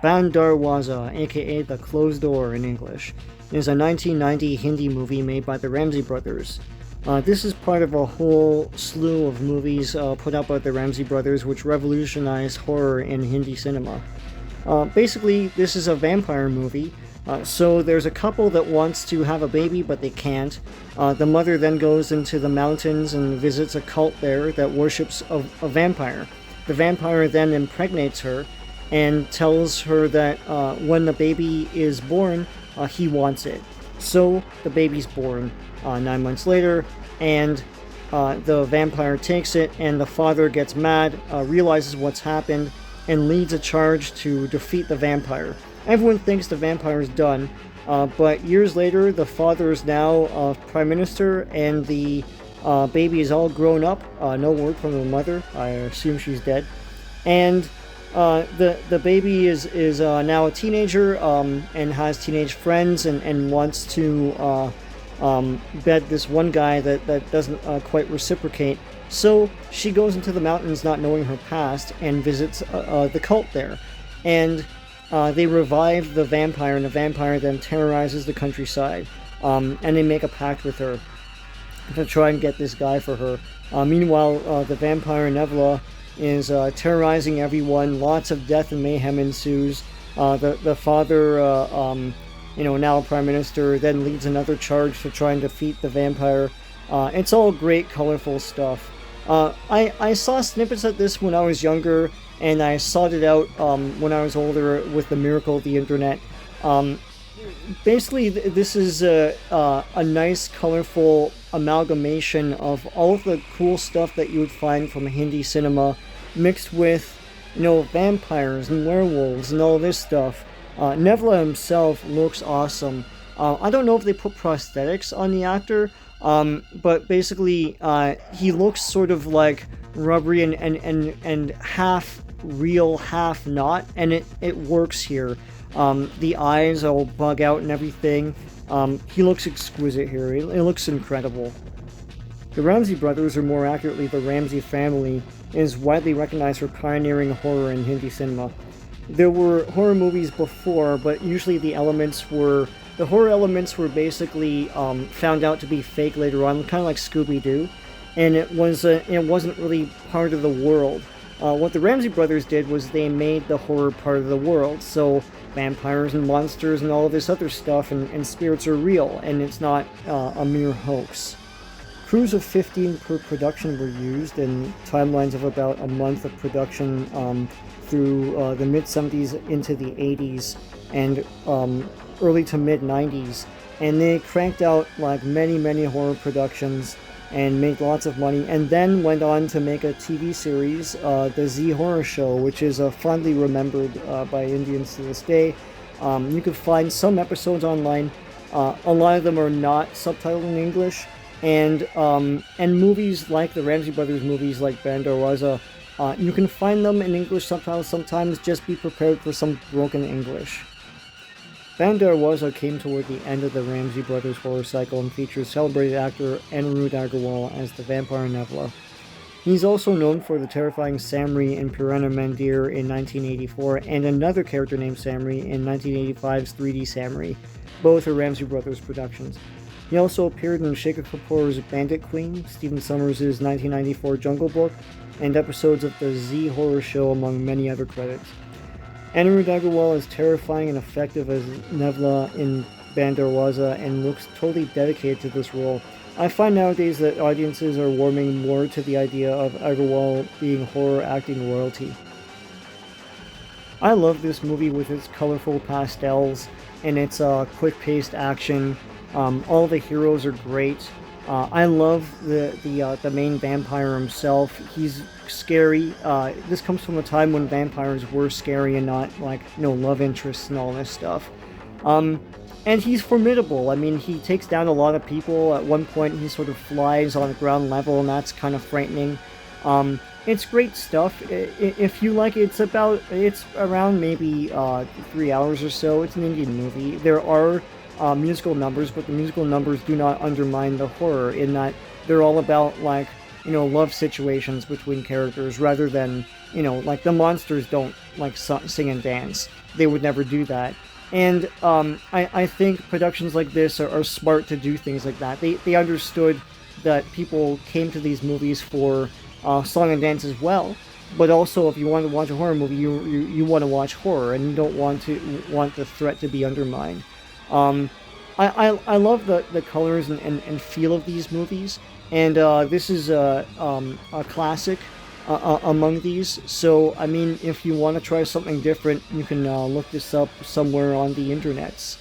Bandh Darwaza, aka The Closed Door in English, is a 1990 Hindi movie made by the Ramsay Brothers. This is part of a whole slew of movies put out by the Ramsay Brothers which revolutionized horror in Hindi cinema. Basically, this is a vampire movie. So there's a couple that wants to have a baby, but they can't. The mother then goes into the mountains and visits a cult there that worships a vampire. The vampire then impregnates her and tells her that when the baby is born, he wants it. So the baby's born 9 months later, and the vampire takes it, and the father gets mad, realizes what's happened, and leads a charge to defeat the vampire. Everyone thinks the vampire is done, but years later, the father is now prime minister, and the baby is all grown up. No word from the mother. I assume she's dead. And the baby is now a teenager and has teenage friends and wants to bed this one guy that doesn't quite reciprocate. So she goes into the mountains not knowing her past and visits the cult there. And they revive the vampire, and the vampire then terrorizes the countryside. And they make a pact with her to try and get this guy for her. Meanwhile, the vampire Nevla is terrorizing everyone. Lots of death and mayhem ensues. The father, now prime minister, then leads another charge to try and defeat the vampire. It's all great, colorful stuff. I saw snippets of this when I was younger, and I sought it out when I was older with the miracle of the internet. Basically, this is a nice, colorful amalgamation of all of the cool stuff that you would find from Hindi cinema, mixed with, vampires and werewolves and all this stuff. Nevla himself looks awesome. I don't know if they put prosthetics on the actor, but basically, he looks sort of like rubbery and half real, half not, and it works here. The eyes all bug out and everything. He looks exquisite here. It looks incredible. The Ramsay brothers, or more accurately the Ramsay family, is widely recognized for pioneering horror in Hindi cinema. There were horror movies before, but usually the horror elements were basically found out to be fake later on, kind of like Scooby-Doo, and it wasn't really part of the world. What the Ramsay brothers did was they made the horror part of the world, so vampires and monsters and all of this other stuff and spirits are real, and it's not a mere hoax. Crews of 15 per production were used, and timelines of about a month of production through the mid-70s into the 80s and early to mid-90s. And they cranked out like many horror productions and made lots of money, and then went on to make a TV series, The Z Horror Show, which is fondly remembered by Indians to this day. You can find some episodes online. A lot of them are not subtitled in English, and movies like the Ramsay Brothers movies like Bandh Darwaza, you can find them in English subtitles sometimes. Just be prepared for some broken English. Bandh Darwaza came toward the end of the Ramsay Brothers horror cycle and features celebrated actor Anirudh Agarwal as the vampire Nevla. He's also known for the terrifying Samri in Purana Mandir in 1984 and another character named Samri in 1985's 3D Samri. Both are Ramsay Brothers productions. He also appeared in Shekhar Kapoor's Bandit Queen, Stephen Sommers' 1994 Jungle Book, and episodes of the Z Horror Show, among many other credits. Anirudh Agarwal is terrifying and effective as Nevla in Bandh Darwaza and looks totally dedicated to this role. I find nowadays that audiences are warming more to the idea of Agarwal being horror acting royalty. I love this movie with its colorful pastels and its quick-paced action. All the heroes are great. I love the main vampire himself. He's scary. This comes from a time when vampires were scary and not like love interests and all this stuff. And he's formidable. I mean, he takes down a lot of people. At one point, he sort of flies on the ground level, and that's kind of frightening. It's great stuff. If you like it, it's around maybe 3 hours or so. It's an Indian movie. There are musical numbers, but the musical numbers do not undermine the horror in that they're all about love situations between characters rather than like the monsters don't sing and dance. they would never do that. And I think productions like this are smart to do things like that. They understood that people came to these movies for song and dance as well. But also, if you want to watch a horror movie, you want to watch horror, and you don't want the threat to be undermined. Um, I love the colors and feel of these movies, and this is a classic among these. So, I mean, if you want to try something different, you can look this up somewhere on the internets.